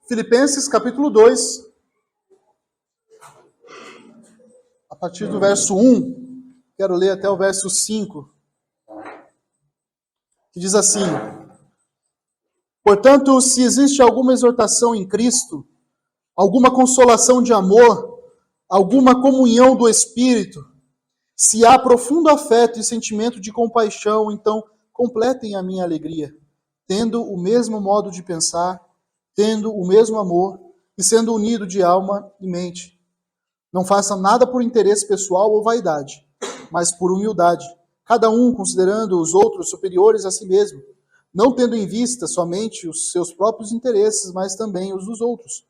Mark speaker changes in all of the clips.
Speaker 1: Filipenses capítulo 2, a partir do verso 1, quero ler até o verso 5, que diz assim: Portanto, se existe alguma exortação em Cristo, alguma consolação de amor, alguma comunhão do Espírito, se há profundo afeto e sentimento de compaixão, então completem a minha alegria, tendo o mesmo modo de pensar, tendo o mesmo amor e sendo unido de alma e mente. Não façam nada por interesse pessoal ou vaidade, mas por humildade, cada um considerando os outros superiores a si mesmo, não tendo em vista somente os seus próprios interesses, mas também os dos outros.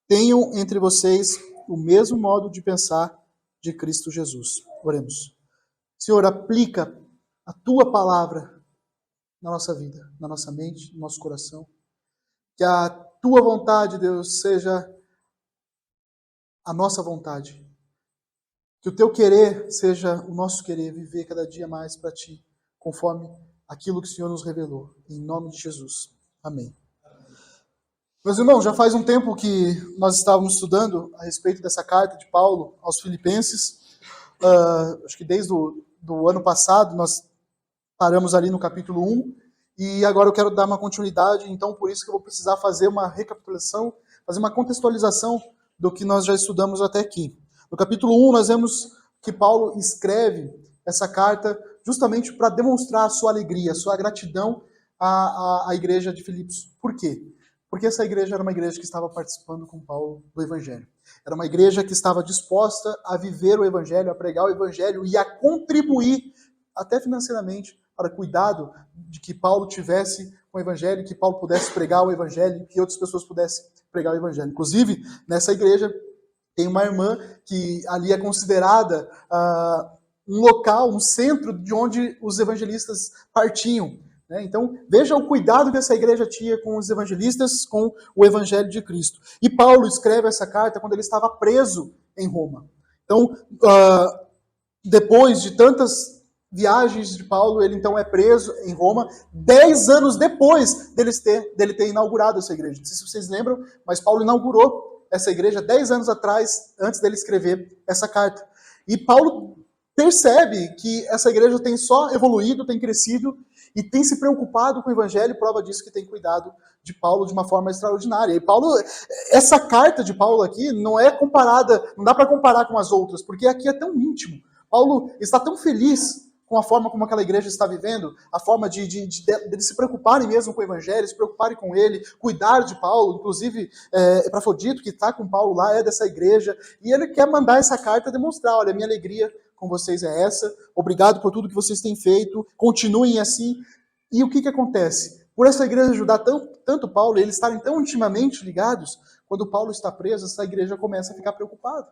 Speaker 1: Tenham entre vocês o mesmo modo de pensar de Cristo Jesus. Oremos. Senhor, aplica a Tua palavra na nossa vida, na nossa mente, no nosso coração. Que a Tua vontade, Deus, seja a nossa vontade. Que o Teu querer seja o nosso querer, viver cada dia mais para Ti, conforme aquilo que o Senhor nos revelou. Em nome de Jesus. Amém. Meus irmãos, já faz um tempo que nós estávamos estudando a respeito dessa carta de Paulo aos Filipenses. Acho que desde o ano passado nós paramos ali no capítulo 1 e agora eu quero dar uma continuidade, então por isso que eu vou precisar fazer uma recapitulação, fazer uma contextualização do que nós já estudamos até aqui. No capítulo 1 nós vemos que Paulo escreve essa carta justamente para demonstrar a sua alegria, a sua gratidão à igreja de Filipos. Por quê? Porque essa igreja era uma igreja que estava participando com Paulo do Evangelho. Era uma igreja que estava disposta a viver o Evangelho, a pregar o Evangelho e a contribuir, até financeiramente, para o cuidado de que Paulo tivesse com o Evangelho, que Paulo pudesse pregar o Evangelho, que outras pessoas pudessem pregar o Evangelho. Inclusive, nessa igreja tem uma irmã que ali é considerada um local, um centro de onde os evangelistas partiam. Então, veja o cuidado que essa igreja tinha com os evangelistas, com o Evangelho de Cristo. E Paulo escreve essa carta quando ele estava preso em Roma. Então, depois de tantas viagens de Paulo, ele então é preso em Roma, 10 anos depois dele ter inaugurado essa igreja. Não sei se vocês lembram, mas Paulo inaugurou essa igreja 10 anos atrás, antes dele escrever essa carta. E Paulo percebe que essa igreja tem só evoluído, tem crescido, e tem se preocupado com o Evangelho, prova disso que tem cuidado de Paulo de uma forma extraordinária. E Paulo, essa carta de Paulo aqui não é comparada, não dá para comparar com as outras, porque aqui é tão íntimo. Paulo está tão feliz com a forma como aquela igreja está vivendo, a forma de se preocuparem mesmo com o Evangelho, se preocuparem com ele, cuidar de Paulo, inclusive Epafrodito, que está com Paulo lá, é dessa igreja, e ele quer mandar essa carta demonstrar, olha, minha alegria com vocês é essa, obrigado por tudo que vocês têm feito, continuem assim. E o que acontece? Por essa igreja ajudar tanto Paulo, e eles estarem tão intimamente ligados, quando Paulo está preso, essa igreja começa a ficar preocupada.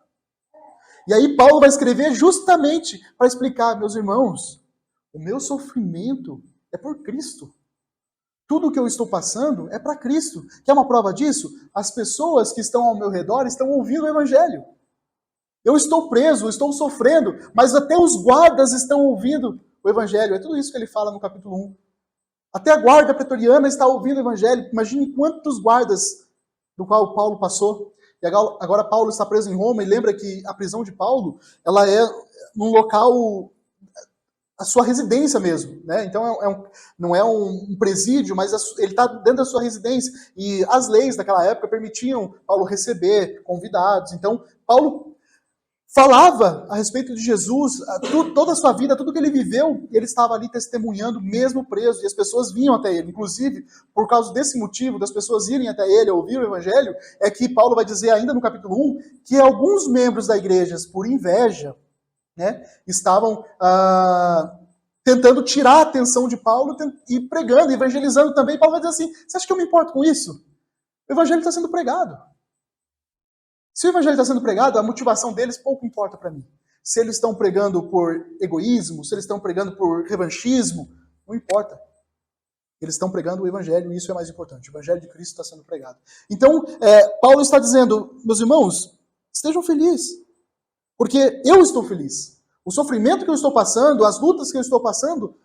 Speaker 1: E aí Paulo vai escrever justamente para explicar, meus irmãos, o meu sofrimento é por Cristo. Tudo o que eu estou passando é para Cristo. Quer uma prova disso? As pessoas que estão ao meu redor estão ouvindo o Evangelho. Eu estou preso, eu estou sofrendo, mas até os guardas estão ouvindo o Evangelho. É tudo isso que ele fala no capítulo 1. Até a guarda pretoriana está ouvindo o Evangelho. Imagine quantos guardas do qual Paulo passou. E agora Paulo está preso em Roma, e lembra que a prisão de Paulo, ela é num local, a sua residência mesmo. Então não é um presídio, mas ele está dentro da sua residência. E as leis daquela época permitiam Paulo receber convidados. Então Paulo falava a respeito de Jesus, toda a sua vida, tudo que ele viveu, ele estava ali testemunhando, mesmo preso, e as pessoas vinham até ele. Inclusive, por causa desse motivo, das pessoas irem até ele, ouvir o Evangelho, é que Paulo vai dizer ainda no capítulo 1, que alguns membros da igreja, por inveja, estavam tentando tirar a atenção de Paulo e pregando, evangelizando também. Paulo vai dizer assim, você acha que eu me importo com isso? O Evangelho está sendo pregado. Se o Evangelho está sendo pregado, a motivação deles pouco importa para mim. Se eles estão pregando por egoísmo, se eles estão pregando por revanchismo, não importa. Eles estão pregando o Evangelho e isso é mais importante. O Evangelho de Cristo está sendo pregado. Então, Paulo está dizendo, meus irmãos, estejam felizes. Porque eu estou feliz. O sofrimento que eu estou passando, as lutas que eu estou passando,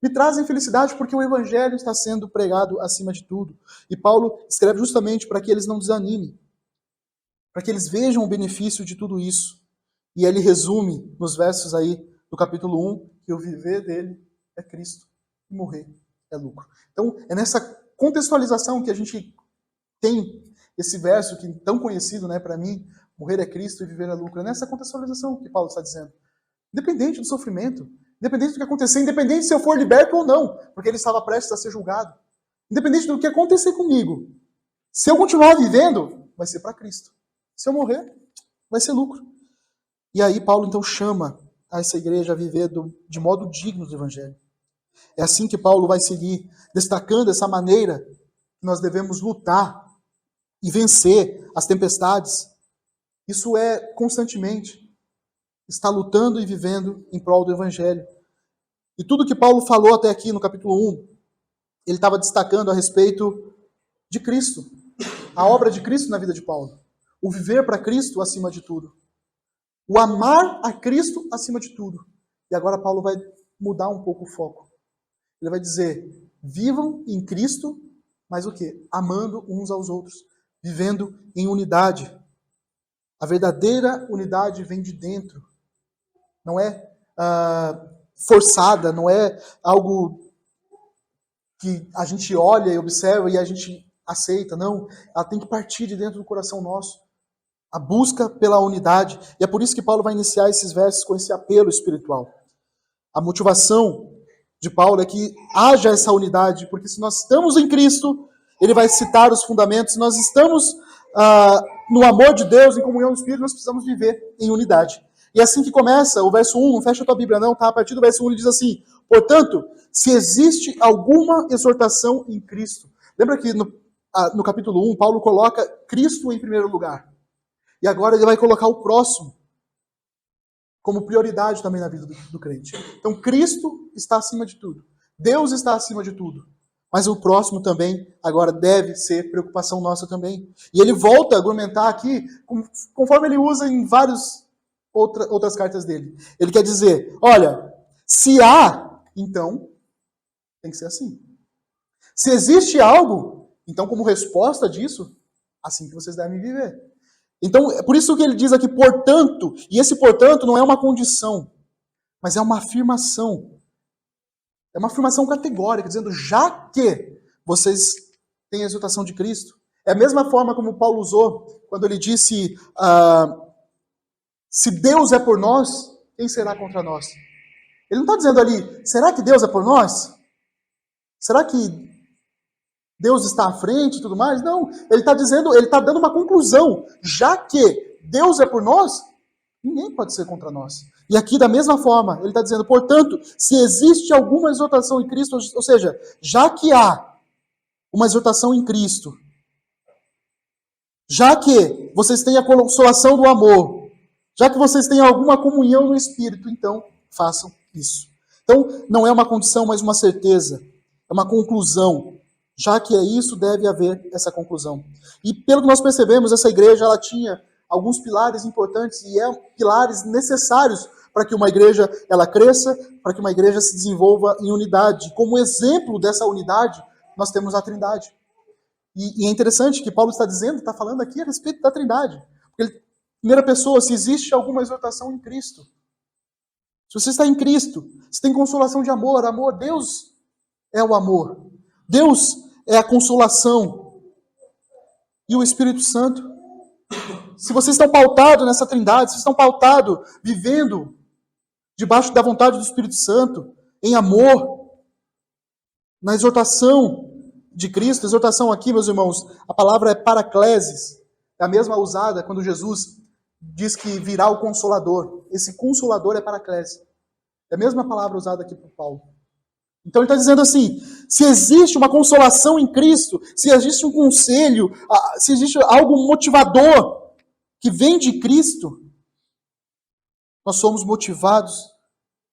Speaker 1: Me trazem felicidade porque o evangelho está sendo pregado acima de tudo. E Paulo escreve justamente para que eles não desanimem, para que eles vejam o benefício de tudo isso. E ele resume nos versos aí do capítulo 1 que o viver dele é Cristo e morrer é lucro. Então, é nessa contextualização que a gente tem esse verso que é tão conhecido, né, para mim, morrer é Cristo e viver é lucro. É nessa contextualização que Paulo está dizendo. Independente do sofrimento, independente do que acontecer, independente se eu for liberto ou não, porque ele estava prestes a ser julgado. Independente do que acontecer comigo, se eu continuar vivendo, vai ser para Cristo. Se eu morrer, vai ser lucro. E aí Paulo então chama essa igreja a viver de modo digno do Evangelho. É assim que Paulo vai seguir, destacando essa maneira que nós devemos lutar e vencer as tempestades. Isso é constantemente estar lutando e vivendo em prol do Evangelho. E tudo que Paulo falou até aqui no capítulo 1, ele estava destacando a respeito de Cristo, a obra de Cristo na vida de Paulo. O viver para Cristo acima de tudo. O amar a Cristo acima de tudo. E agora Paulo vai mudar um pouco o foco. Ele vai dizer, vivam em Cristo, mas o quê? Amando uns aos outros, vivendo em unidade. A verdadeira unidade vem de dentro. Não é forçada, não é algo que a gente olha e observa e a gente aceita. Não, ela tem que partir de dentro do coração nosso. A busca pela unidade. E é por isso que Paulo vai iniciar esses versos com esse apelo espiritual. A motivação de Paulo é que haja essa unidade, porque se nós estamos em Cristo, ele vai citar os fundamentos, se nós estamos no amor de Deus, em comunhão do Espírito, nós precisamos viver em unidade. E é assim que começa o verso 1, não fecha a tua Bíblia não, tá? A partir do verso 1 ele diz assim, portanto, se existe alguma exortação em Cristo. Lembra que no capítulo 1, Paulo coloca Cristo em primeiro lugar. E agora ele vai colocar o próximo como prioridade também na vida do crente. Então, Cristo está acima de tudo. Deus está acima de tudo. Mas o próximo também, agora, deve ser preocupação nossa também. E ele volta a argumentar aqui, conforme ele usa em várias outras cartas dele. Ele quer dizer, olha, se há, então, tem que ser assim. Se existe algo, então, como resposta disso, assim que vocês devem viver. Então, é por isso que ele diz aqui, portanto, e esse portanto não é uma condição, mas é uma afirmação. É uma afirmação categórica, dizendo, já que vocês têm a exaltação de Cristo. É a mesma forma como Paulo usou, quando ele disse, se Deus é por nós, quem será contra nós? Ele não está dizendo ali, será que Deus é por nós? Será que Deus está à frente e tudo mais? Não, ele está dizendo, ele está dando uma conclusão. Já que Deus é por nós, ninguém pode ser contra nós. E aqui, da mesma forma, ele está dizendo, portanto, se existe alguma exortação em Cristo, ou seja, já que há uma exortação em Cristo, já que vocês têm a consolação do amor, já que vocês têm alguma comunhão no Espírito, então, façam isso. Então, não é uma condição, mas uma certeza. É uma conclusão. Já que é isso, deve haver essa conclusão. E pelo que nós percebemos, essa igreja ela tinha alguns pilares importantes e pilares necessários para que uma igreja ela cresça, para que uma igreja se desenvolva em unidade. Como exemplo dessa unidade, nós temos a Trindade. E é interessante que Paulo está dizendo, está falando aqui a respeito da Trindade. Porque, primeira pessoa, se existe alguma exortação em Cristo. Se você está em Cristo, se tem consolação de amor, Deus é o amor. Deus é a consolação. E o Espírito Santo. Se vocês estão pautados nessa Trindade, se vocês estão pautados, vivendo debaixo da vontade do Espírito Santo, em amor, na exortação de Cristo, exortação aqui, meus irmãos, a palavra é paracleses, é a mesma usada quando Jesus diz que virá o Consolador. Esse Consolador é paraclese. É a mesma palavra usada aqui por Paulo. Então ele está dizendo assim, se existe uma consolação em Cristo, se existe um conselho, se existe algo motivador que vem de Cristo, nós somos motivados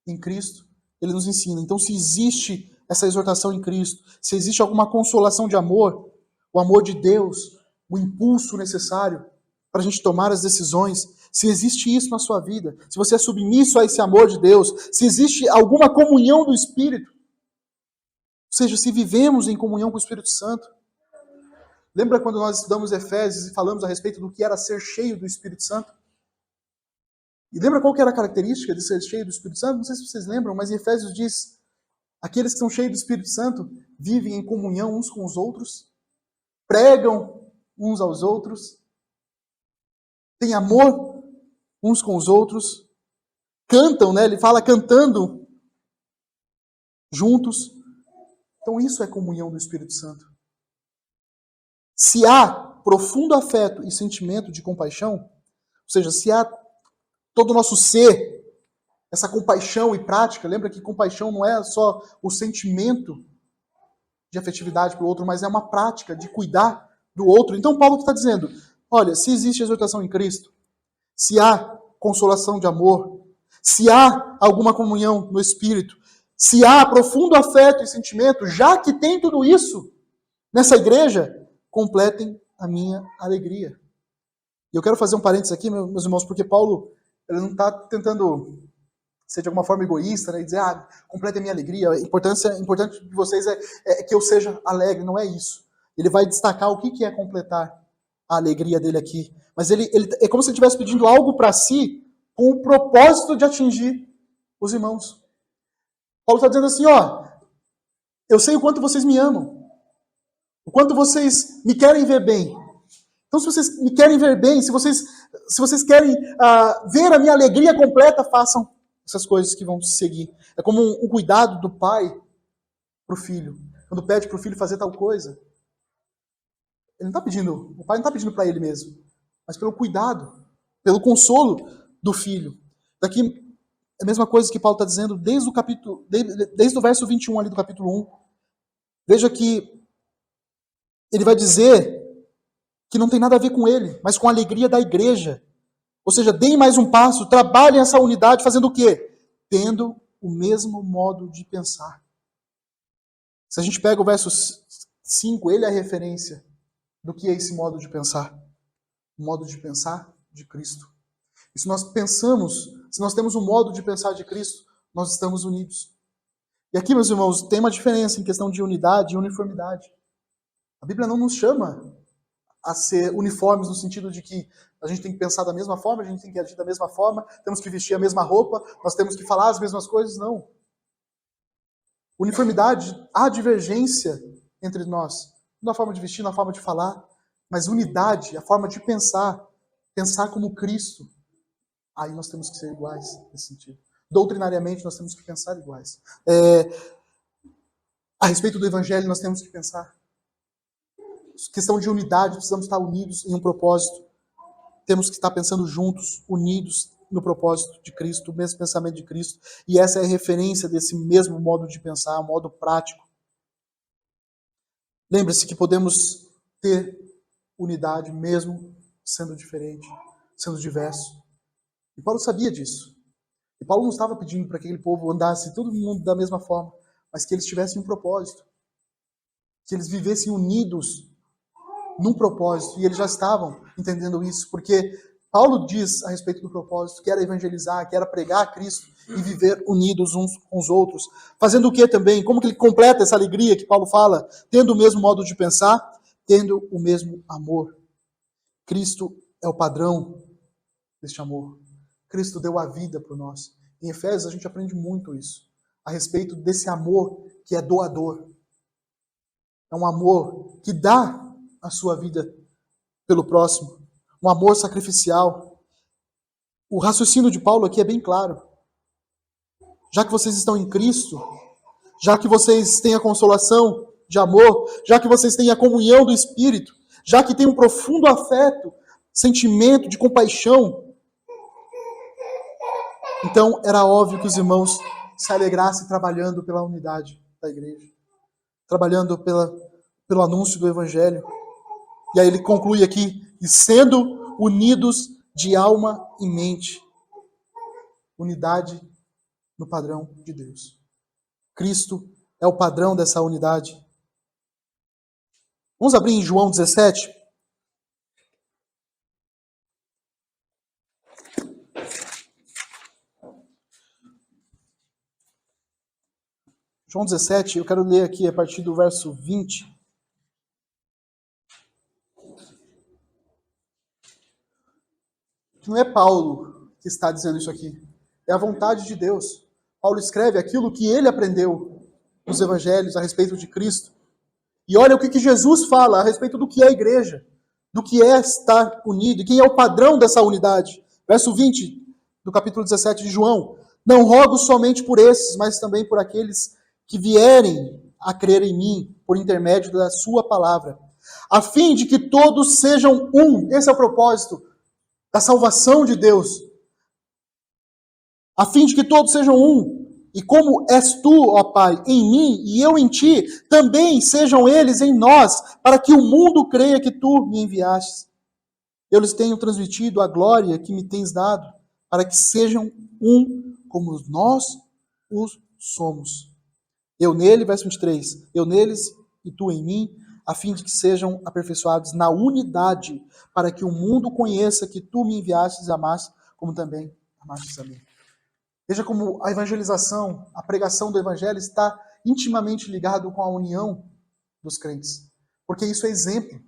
Speaker 1: em Cristo, ele nos ensina. Então se existe essa exortação em Cristo, se existe alguma consolação de amor, o amor de Deus, o impulso necessário para a gente tomar as decisões, se existe isso na sua vida, se você é submisso a esse amor de Deus, se existe alguma comunhão do Espírito, seja, se vivemos em comunhão com o Espírito Santo. Lembra quando nós estudamos Efésios e falamos a respeito do que era ser cheio do Espírito Santo? E lembra qual que era a característica de ser cheio do Espírito Santo? Não sei se vocês lembram, mas em Efésios diz: aqueles que são cheios do Espírito Santo vivem em comunhão uns com os outros, pregam uns aos outros, têm amor uns com os outros, cantam, né? Ele fala cantando juntos. Então isso é comunhão do Espírito Santo. Se há profundo afeto e sentimento de compaixão, ou seja, se há todo o nosso ser, essa compaixão e prática, lembra que compaixão não é só o sentimento de afetividade pelo outro, mas é uma prática de cuidar do outro. Então Paulo está dizendo, olha, se existe exortação em Cristo, se há consolação de amor, se há alguma comunhão no Espírito, se há profundo afeto e sentimento, já que tem tudo isso nessa igreja, completem a minha alegria. E eu quero fazer um parênteses aqui, meus irmãos, porque Paulo ele não está tentando ser de alguma forma egoísta, né, e dizer, completem a minha alegria, importante de vocês é que eu seja alegre, não é isso. Ele vai destacar o que é completar a alegria dele aqui. Mas ele é como se ele estivesse pedindo algo para si, com o propósito de atingir os irmãos. Paulo está dizendo assim, eu sei o quanto vocês me amam, o quanto vocês me querem ver bem. Então, se vocês me querem ver bem, se vocês querem ver a minha alegria completa, façam essas coisas que vão seguir. É como um cuidado do pai para o filho. Quando pede para o filho fazer tal coisa, ele não está pedindo, o pai não está pedindo para ele mesmo, mas pelo cuidado, pelo consolo do filho. Daqui é a mesma coisa que Paulo está dizendo desde o verso 21 ali do capítulo 1. Veja que ele vai dizer que não tem nada a ver com ele, mas com a alegria da igreja. Ou seja, deem mais um passo, trabalhem essa unidade fazendo o quê? Tendo o mesmo modo de pensar. Se a gente pega o verso 5, ele é a referência do que é esse modo de pensar. O modo de pensar de Cristo. E se nós pensamos, se nós temos um modo de pensar de Cristo, nós estamos unidos. E aqui, meus irmãos, tem uma diferença em questão de unidade e uniformidade. A Bíblia não nos chama a ser uniformes no sentido de que a gente tem que pensar da mesma forma, a gente tem que agir da mesma forma, temos que vestir a mesma roupa, nós temos que falar as mesmas coisas, não. Uniformidade, há divergência entre nós, na forma de vestir, na forma de falar, mas unidade, a forma de pensar como Cristo, aí nós temos que ser iguais nesse sentido. Doutrinariamente, nós temos que pensar iguais. A respeito do Evangelho, nós temos que pensar. Questão de unidade, precisamos estar unidos em um propósito. Temos que estar pensando juntos, unidos no propósito de Cristo, o mesmo pensamento de Cristo. E essa é a referência desse mesmo modo de pensar, um modo prático. Lembre-se que podemos ter unidade mesmo sendo diferente, sendo diverso. E Paulo sabia disso. E Paulo não estava pedindo para que aquele povo andasse todo mundo da mesma forma, mas que eles tivessem um propósito. Que eles vivessem unidos num propósito. E eles já estavam entendendo isso, porque Paulo diz a respeito do propósito, que era evangelizar, que era pregar a Cristo e viver unidos uns com os outros. Fazendo o que também? Como que ele completa essa alegria que Paulo fala? Tendo o mesmo modo de pensar, tendo o mesmo amor. Cristo é o padrão deste amor. Cristo deu a vida por nós. Em Efésios a gente aprende muito isso, a respeito desse amor que é doador. É um amor que dá a sua vida pelo próximo. Um amor sacrificial. O raciocínio de Paulo aqui é bem claro. Já que vocês estão em Cristo, já que vocês têm a consolação de amor, já que vocês têm a comunhão do Espírito, já que têm um profundo afeto, sentimento de compaixão, então era óbvio que os irmãos se alegrassem trabalhando pela unidade da igreja, trabalhando pelo anúncio do Evangelho. E aí ele conclui aqui, e sendo unidos de alma e mente. Unidade no padrão de Deus. Cristo é o padrão dessa unidade. Vamos abrir em João 17. João 17, eu quero ler aqui a partir do verso 20. Não é Paulo que está dizendo isso aqui. É a vontade de Deus. Paulo escreve aquilo que ele aprendeu nos evangelhos a respeito de Cristo. E olha o que Jesus fala a respeito do que é a igreja, do que é estar unido, e quem é o padrão dessa unidade. Verso 20 do capítulo 17 de João. Não rogo somente por esses, mas também por aqueles que vierem a crer em mim, por intermédio da sua palavra, a fim de que todos sejam um. Esse é o propósito da salvação de Deus. A fim de que todos sejam um. E como és tu, ó Pai, em mim e eu em ti, também sejam eles em nós, para que o mundo creia que tu me enviaste. Eu lhes tenho transmitido a glória que me tens dado, para que sejam um como nós os somos. Eu nele, verso 23, eu neles e tu em mim, a fim de que sejam aperfeiçoados na unidade, para que o mundo conheça que tu me enviastes e amaste, como também amaste a mim. Veja como a evangelização, a pregação do evangelho está intimamente ligado com a união dos crentes. Porque isso é exemplo.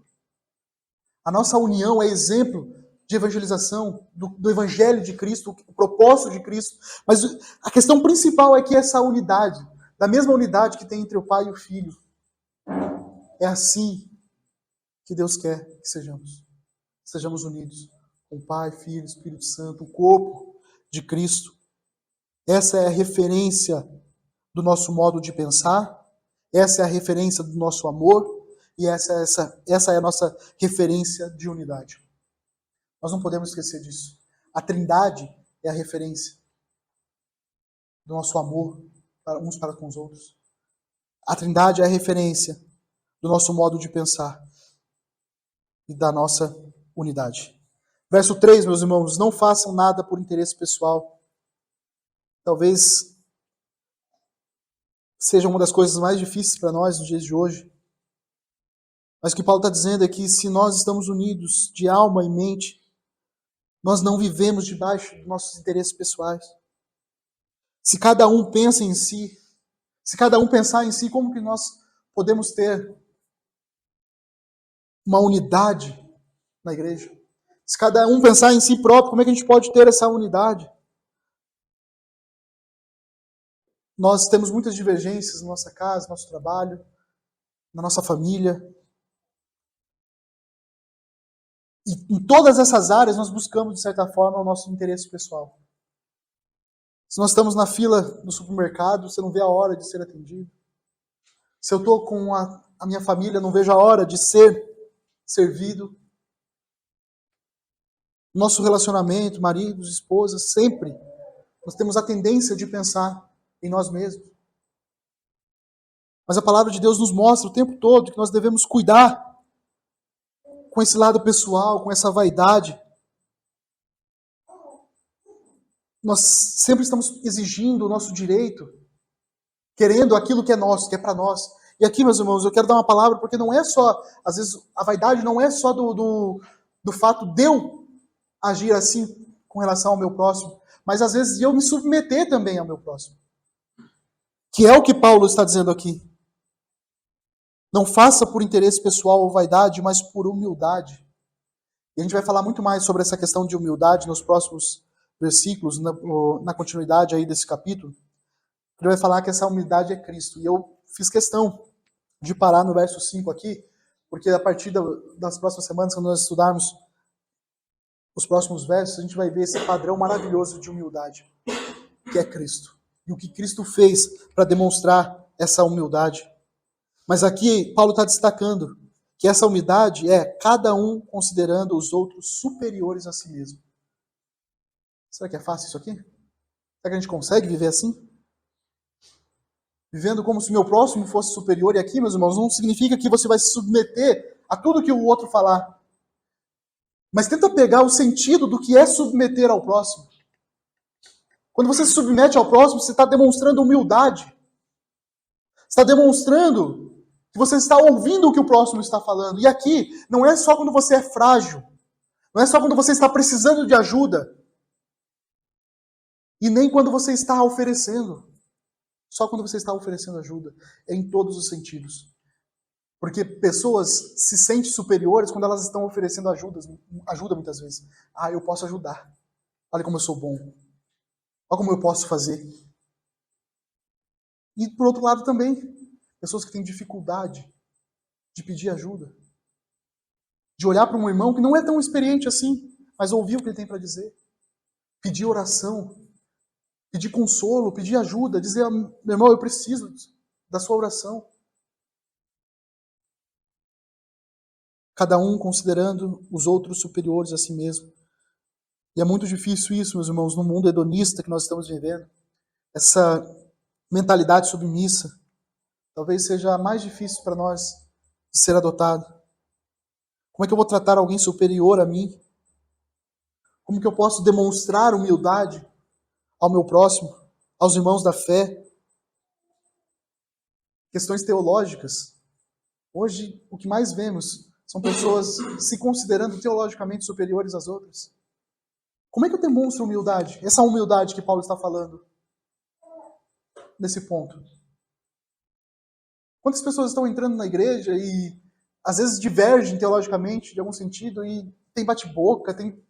Speaker 1: A nossa união é exemplo de evangelização, do evangelho de Cristo, o propósito de Cristo. Mas a questão principal é que essa unidade, da mesma unidade que tem entre o Pai e o Filho, é assim que Deus quer que sejamos. Sejamos unidos com o Pai, Filho, Espírito Santo, o corpo de Cristo. Essa é a referência do nosso modo de pensar, essa é a referência do nosso amor, e essa é a nossa referência de unidade. Nós não podemos esquecer disso. A Trindade é a referência do nosso amor uns para com os outros. A Trindade é a referência do nosso modo de pensar e da nossa unidade. Verso 3, meus irmãos, não façam nada por interesse pessoal. Talvez seja uma das coisas mais difíceis para nós nos dias de hoje. Mas o que Paulo está dizendo é que se nós estamos unidos de alma e mente, nós não vivemos debaixo dos nossos interesses pessoais. Se cada um pensa em si, se cada um pensar em si, como que nós podemos ter uma unidade na igreja? Se cada um pensar em si próprio, como é que a gente pode ter essa unidade? Nós temos muitas divergências na nossa casa, no nosso trabalho, na nossa família. E em todas essas áreas nós buscamos, de certa forma, o nosso interesse pessoal. Se nós estamos na fila no supermercado, você não vê a hora de ser atendido. Se eu estou com a minha família, não vejo a hora de ser servido. Nosso relacionamento, maridos, esposas, sempre nós temos a tendência de pensar em nós mesmos. Mas a palavra de Deus nos mostra o tempo todo que nós devemos cuidar com esse lado pessoal, com essa vaidade. Nós sempre estamos exigindo o nosso direito, querendo aquilo que é nosso, que é para nós. E aqui, meus irmãos, eu quero dar uma palavra, porque não é só, às vezes, a vaidade não é só do fato de eu agir assim com relação ao meu próximo, mas às vezes de eu me submeter também ao meu próximo. Que é o que Paulo está dizendo aqui. Não faça por interesse pessoal ou vaidade, mas por humildade. E a gente vai falar muito mais sobre essa questão de humildade nos próximos versículos, na continuidade aí desse capítulo. Ele vai falar que essa humildade é Cristo. E eu fiz questão de parar no verso 5 aqui, porque a partir das próximas semanas, quando nós estudarmos os próximos versos, a gente vai ver esse padrão maravilhoso de humildade, que é Cristo. E o que Cristo fez para demonstrar essa humildade. Mas aqui Paulo está destacando que essa humildade é cada um considerando os outros superiores a si mesmo. Será que é fácil isso aqui? Será que a gente consegue viver assim? Vivendo como se meu próximo fosse superior. E aqui, meus irmãos, não significa que você vai se submeter a tudo que o outro falar. Mas tenta pegar o sentido do que é submeter ao próximo. Quando você se submete ao próximo, você está demonstrando humildade. Você está demonstrando que você está ouvindo o que o próximo está falando. E aqui, não é só quando você é frágil. Não é só quando você está precisando de ajuda. E nem quando você está oferecendo. Só quando você está oferecendo ajuda, é em todos os sentidos. Porque pessoas se sentem superiores quando elas estão oferecendo ajuda muitas vezes. Ah, eu posso ajudar. Olha como eu sou bom. Olha como eu posso fazer. E por outro lado também, pessoas que têm dificuldade de pedir ajuda. De olhar para um irmão que não é tão experiente assim, mas ouvir o que ele tem para dizer. Pedir oração. Pedir consolo, pedir ajuda. Dizer, meu irmão, eu preciso da sua oração. Cada um considerando os outros superiores a si mesmo. E é muito difícil isso, meus irmãos, no mundo hedonista que nós estamos vivendo. Essa mentalidade submissa talvez seja a mais difícil para nós de ser adotada. Como é que eu vou tratar alguém superior a mim? Como que eu posso demonstrar humildade ao meu próximo, aos irmãos da fé? Questões teológicas. Hoje, o que mais vemos são pessoas se considerando teologicamente superiores às outras. Como é que eu demonstro humildade? Essa humildade que Paulo está falando nesse ponto. Quantas pessoas estão entrando na igreja e às vezes divergem teologicamente de algum sentido e tem bate-boca, tem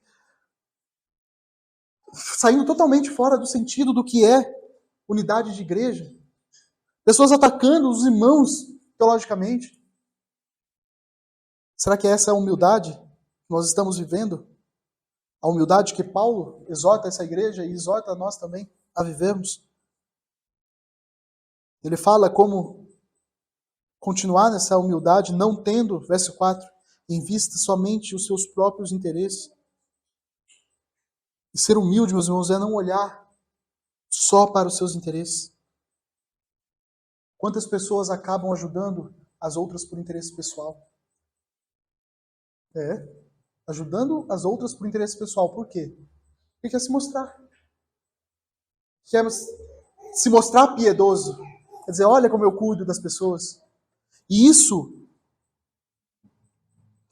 Speaker 1: saindo totalmente fora do sentido do que é unidade de igreja. Pessoas atacando os irmãos teologicamente. Será que essa é a humildade que nós estamos vivendo? A humildade que Paulo exorta essa igreja e exorta a nós também a vivermos? Ele fala como continuar nessa humildade, não tendo, verso 4, em vista somente os seus próprios interesses. E ser humilde, meus irmãos, é não olhar só para os seus interesses. Quantas pessoas acabam ajudando as outras por interesse pessoal? Ajudando as outras por interesse pessoal. Por quê? Porque quer se mostrar. Quer se mostrar piedoso. Quer dizer, olha como eu cuido das pessoas. E isso,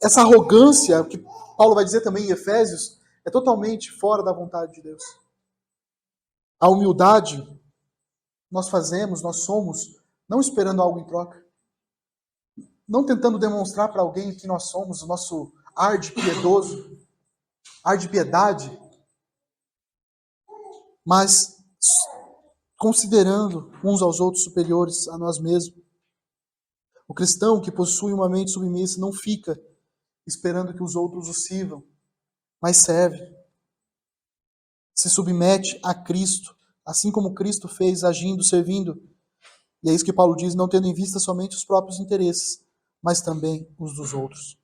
Speaker 1: essa arrogância, que Paulo vai dizer também em Efésios, é totalmente fora da vontade de Deus. A humildade nós fazemos, nós somos, não esperando algo em troca. Não tentando demonstrar para alguém que nós somos, o nosso ar de piedoso, ar de piedade, mas considerando uns aos outros superiores a nós mesmos. O cristão que possui uma mente submissa não fica esperando que os outros o sirvam, mas serve. Se submete a Cristo, assim como Cristo fez, agindo, servindo. E é isso que Paulo diz, não tendo em vista somente os próprios interesses, mas também os dos outros.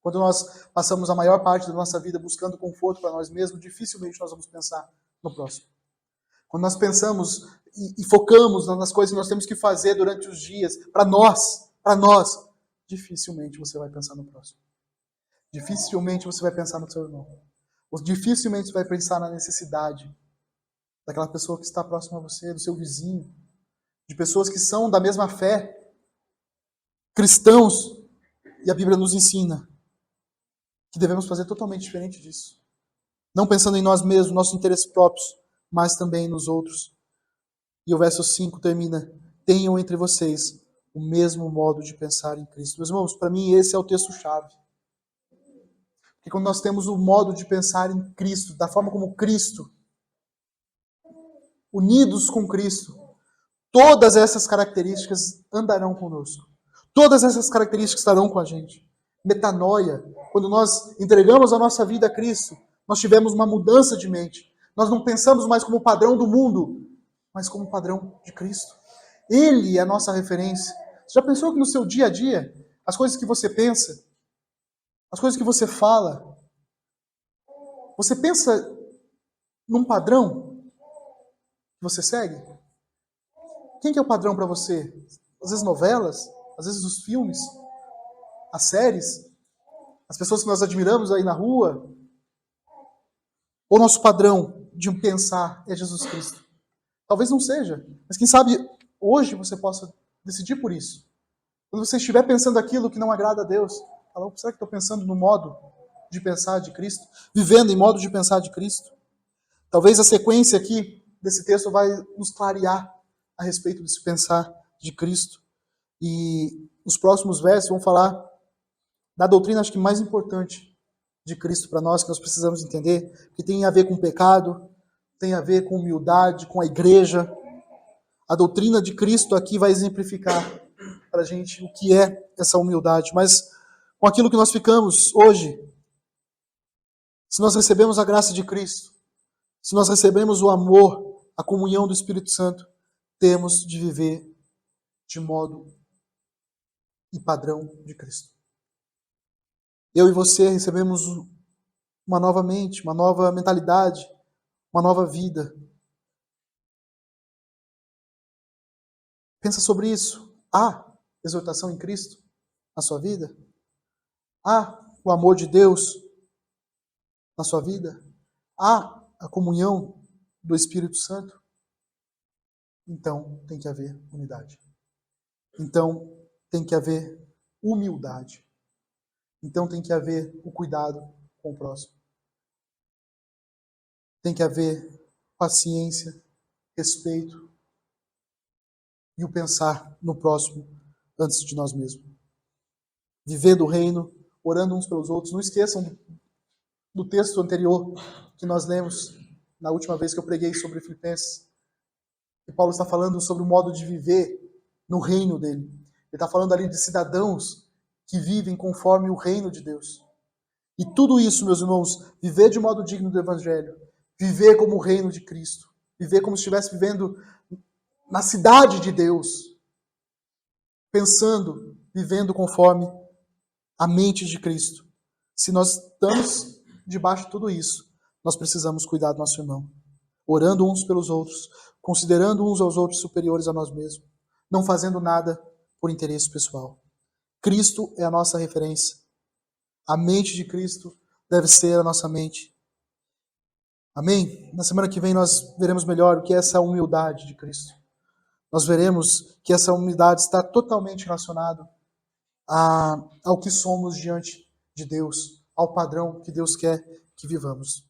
Speaker 1: Quando nós passamos a maior parte da nossa vida buscando conforto para nós mesmos, dificilmente nós vamos pensar no próximo. Quando nós pensamos e focamos nas coisas que nós temos que fazer durante os dias, para nós, dificilmente você vai pensar no próximo. Dificilmente você vai pensar no seu irmão. Ou dificilmente você vai pensar na necessidade daquela pessoa que está próxima a você, do seu vizinho, de pessoas que são da mesma fé, cristãos, e a Bíblia nos ensina que devemos fazer totalmente diferente disso. Não pensando em nós mesmos, nossos interesses próprios, mas também nos outros. E o verso 5 termina: tenham entre vocês o mesmo modo de pensar em Cristo. Meus irmãos, para mim esse é o texto-chave. Porque quando nós temos o modo de pensar em Cristo, da forma como Cristo, unidos com Cristo, todas essas características andarão conosco. Todas essas características estarão com a gente. Metanoia, quando nós entregamos a nossa vida a Cristo, nós tivemos uma mudança de mente. Nós não pensamos mais como padrão do mundo, mas como padrão de Cristo. Ele é a nossa referência. Você já pensou que no seu dia a dia, as coisas que você pensa, as coisas que você fala, você pensa num padrão que você segue? Quem que é o padrão para você? Às vezes novelas, às vezes os filmes, as séries, as pessoas que nós admiramos aí na rua. Ou nosso padrão de pensar é Jesus Cristo? Talvez não seja, mas quem sabe hoje você possa decidir por isso. Quando você estiver pensando aquilo que não agrada a Deus, fala, será que estou pensando no modo de pensar de Cristo? Vivendo em modo de pensar de Cristo? Talvez a sequência aqui desse texto vai nos clarear a respeito desse pensar de Cristo. E os próximos versos vão falar da doutrina, acho que mais importante de Cristo para nós, que nós precisamos entender, que tem a ver com pecado, tem a ver com humildade, com a igreja. A doutrina de Cristo aqui vai exemplificar para a gente o que é essa humildade. Mas com aquilo que nós ficamos hoje, se nós recebemos a graça de Cristo, se nós recebemos o amor, a comunhão do Espírito Santo, temos de viver de modo e padrão de Cristo. Eu e você recebemos uma nova mente, uma nova mentalidade, uma nova vida. Pensa sobre isso. Há exortação em Cristo na sua vida? Há o amor de Deus na sua vida? Há a comunhão do Espírito Santo? Então tem que haver unidade. Então tem que haver humildade. Então tem que haver o cuidado com o próximo. Tem que haver paciência, respeito e o pensar no próximo antes de nós mesmos. Viver do reino, orando uns pelos outros. Não esqueçam do texto anterior que nós lemos na última vez que eu preguei sobre Filipenses. E Paulo está falando sobre o modo de viver no reino dele. Ele está falando ali de cidadãos que vivem conforme o reino de Deus. E tudo isso, meus irmãos, viver de modo digno do Evangelho, viver como o reino de Cristo, viver como se estivesse vivendo na cidade de Deus, pensando, vivendo conforme a mente de Cristo. Se nós estamos debaixo de tudo isso, nós precisamos cuidar do nosso irmão, orando uns pelos outros, considerando uns aos outros superiores a nós mesmos, não fazendo nada por interesse pessoal. Cristo é a nossa referência. A mente de Cristo deve ser a nossa mente. Amém? Na semana que vem nós veremos melhor o que é essa humildade de Cristo. Nós veremos que essa humildade está totalmente relacionada ao que somos diante de Deus, ao padrão que Deus quer que vivamos.